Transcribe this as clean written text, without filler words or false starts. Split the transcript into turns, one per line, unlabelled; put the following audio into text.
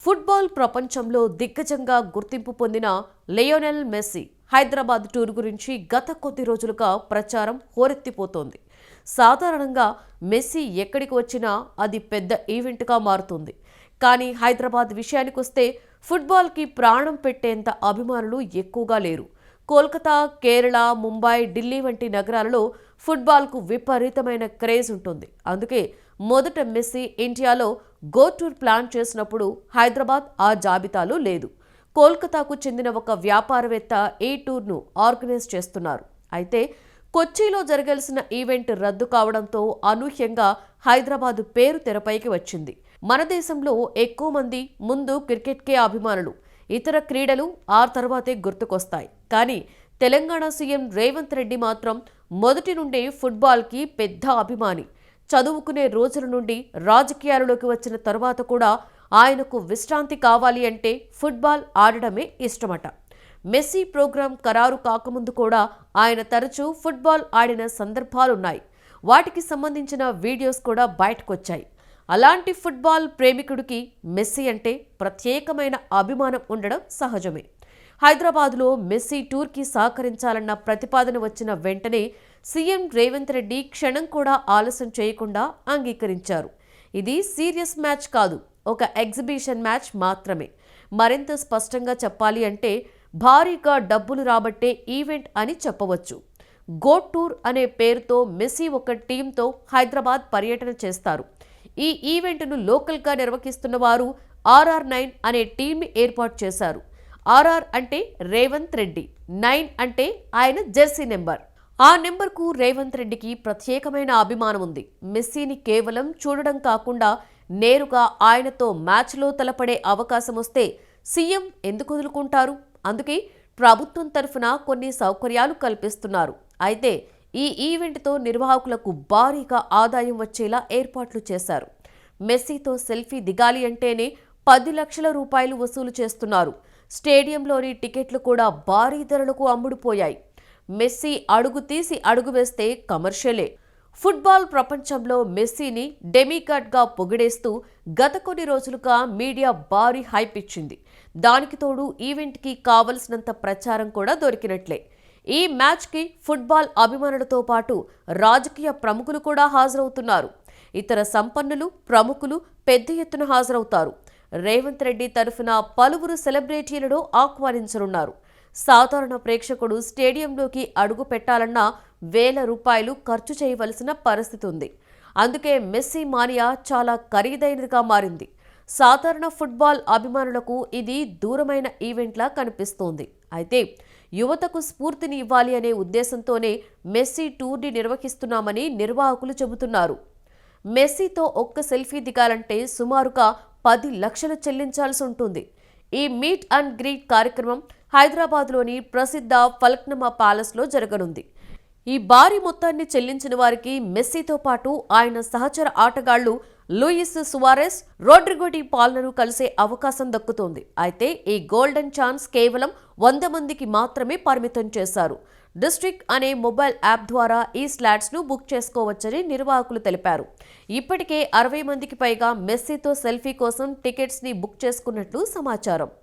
Football ప్రపంచంలో దిగ్గజంగా గుర్తింపు పొందిన లియోనెల్ మెస్సీ హైదరాబాద్ టూర్ గురించి గత కొద్ది రోజులుగా ప్రచారం హోరెత్తిపోతోంది. సాధారణంగా మెస్సీ ఎక్కడికి వచ్చినా అది పెద్ద ఈవెంట్గా మారుతుంది. కానీ హైదరాబాద్ విషయానికొస్తే ఫుట్బాల్కి ప్రాణం పెట్టేంత అభిమానులు ఎక్కువగా లేరు. కోల్కతా, కేరళ, ముంబై, ఢిల్లీ వంటి నగరాలలో ఫుట్బాల్కు విపరీతమైన క్రేజ్ ఉంటుంది. అందుకే మొదట మెస్సీ ఇండియాలో గో టూర్ ప్లాన్ చేసినప్పుడు హైదరాబాద్ ఆ జాబితాలో లేదు. కోల్కతాకు చెందిన ఒక వ్యాపారవేత్త ఈ టూర్ను ఆర్గనైజ్ చేస్తున్నారు. అయితే కొచ్చిలో జరగాల్సిన ఈవెంట్ రద్దు కావడంతో అనూహ్యంగా హైదరాబాద్ పేరు తెరపైకి వచ్చింది. మన దేశంలో ఎక్కువ మంది ముందు క్రికెట్కే అభిమానులు, ఇతర క్రీడలు ఆ తర్వాతే గుర్తుకొస్తాయి. కానీ తెలంగాణ సీఎం రేవంత్ రెడ్డి మాత్రం మొదటి నుండి ఫుట్బాల్కి పెద్ద అభిమాని. చదువుకునే రోజుల నుండి రాజకీయాలలోకి వచ్చిన తరువాత కూడా ఆయనకు విశ్రాంతి కావాలి అంటే ఫుట్బాల్ ఆడడమే ఇష్టమట. మెస్సీ ప్రోగ్రాం ఖరారు కాకముందు కూడా ఆయన తరచూ ఫుట్బాల్ ఆడిన సందర్భాలున్నాయి. వాటికి సంబంధించిన వీడియోస్ కూడా బయటకొచ్చాయి. అలాంటి ఫుట్బాల్ ప్రేమికుడికి మెస్సీ అంటే ప్రత్యేకమైన అభిమానం ఉండడం సహజమే. హైదరాబాద్లో మెస్సీ టూర్కి సహకరించాలన్న ప్రతిపాదన వచ్చిన వెంటనే సీఎం రేవంత్ రెడ్డి క్షణం కూడా ఆలస్యం చేయకుండా అంగీకరించారు. ఇది సీరియస్ మ్యాచ్ కాదు, ఒక ఎగ్జిబిషన్ మ్యాచ్ మాత్రమే. మరింత స్పష్టంగా చెప్పాలి అంటే భారీగా డబ్బులు రాబట్టే ఈవెంట్ అని చెప్పవచ్చు. గో టూర్ అనే పేరుతో మెస్సీ ఒక టీంతో హైదరాబాద్ పర్యటన చేస్తారు. ఈ ఈవెంట్ను లోకల్గా నిర్వహిస్తున్న వారు RR9 అనే టీంని ఏర్పాటు చేశారు. RR అంటే రేవంత్ రెడ్డి, 9 అంటే ఆయన జెర్సీ నెంబర్. ఆ నెంబర్కు రేవంత్ రెడ్డికి ప్రత్యేకమైన అభిమానం ఉంది. మెస్సీని కేవలం చూడడం కాకుండా నేరుగా ఆయనతో మ్యాచ్లో తలపడే అవకాశం వస్తే సీఎం ఎందుకు వదులుకుంటారు? అందుకే ప్రభుత్వం తరఫున కొన్ని సౌకర్యాలు కల్పిస్తున్నారు. అయితే ఈ ఈవెంట్తో నిర్వాహకులకు భారీగా ఆదాయం వచ్చేలా ఏర్పాట్లు చేశారు. మెస్సీతో సెల్ఫీ దిగాలి అంటేనే 10 లక్షల రూపాయలు వసూలు చేస్తున్నారు. స్టేడియంలోని టికెట్లు కూడా భారీ ధరలకు అమ్ముడుపోయాయి. మెస్సీ అడుగు తీసి అడుగు వేస్తే కమర్షియలే. ఫుట్బాల్ ప్రపంచంలో మెస్సీని డెమిగాడ్గా పొగిడేస్తూ గత కొన్ని రోజులుగా మీడియా భారీ హైప్ ఇచ్చింది. దానికి తోడు ఈవెంట్కి కావలసినంత ప్రచారం కూడా దొరికినట్లే. ఈ మ్యాచ్కి ఫుట్బాల్ అభిమానులతో పాటు రాజకీయ ప్రముఖులు కూడా హాజరవుతున్నారు. ఇతర సంపన్నులు, ప్రముఖులు పెద్ద ఎత్తున హాజరవుతారు. రేవంత్ రెడ్డి తరఫున పలువురు సెలబ్రిటీలను ఆహ్వానించనున్నారు. సాధారణ ప్రేక్షకుడు స్టేడియంలోకి అడుగు పెట్టాలన్నా వేల రూపాయలు ఖర్చు చేయవలసిన పరిస్థితి ఉంది. అందుకే మెస్సీ మానియా చాలా ఖరీదైనదిగా మారింది. సాధారణ ఫుట్బాల్ అభిమానులకు ఇది దూరమైన ఈవెంట్లా కనిపిస్తోంది. అయితే యువతకు స్ఫూర్తిని ఇవ్వాలి అనే ఉద్దేశంతోనే మెస్సీ టూర్ని నిర్వహిస్తున్నామని నిర్వాహకులు చెబుతున్నారు. మెస్సీతో ఒక్క సెల్ఫీ దిగాలంటే సుమారుగా 10 లక్షలు చెల్లించాల్సి ఉంటుంది. ఈ మీట్ అండ్ గ్రీట్ కార్యక్రమం హైదరాబాద్లోని ప్రసిద్ధ ఫలక్నుమా ప్యాలెస్లో జరగనుంది. ఈ భారీ మొత్తాన్ని చెల్లించిన వారికి మెస్సీతో పాటు ఆయన సహచర ఆటగాళ్లు లూయిస్ సువారెస్, రోడ్రిగో డి పాల్లను కలిసే అవకాశం దక్కుతోంది. అయితే ఈ గోల్డెన్ ఛాన్స్ కేవలం 100 మందికి మాత్రమే పరిమితం చేశారు. డిస్ట్రిక్ట్ అనే మొబైల్ యాప్ ద్వారా ఈ స్లాట్స్ను బుక్ చేసుకోవచ్చని నిర్వాహకులు తెలిపారు. ఇప్పటికే 60 మందికి పైగా మెస్సీతో సెల్ఫీ కోసం టికెట్స్ని బుక్ చేసుకున్నట్లు సమాచారం.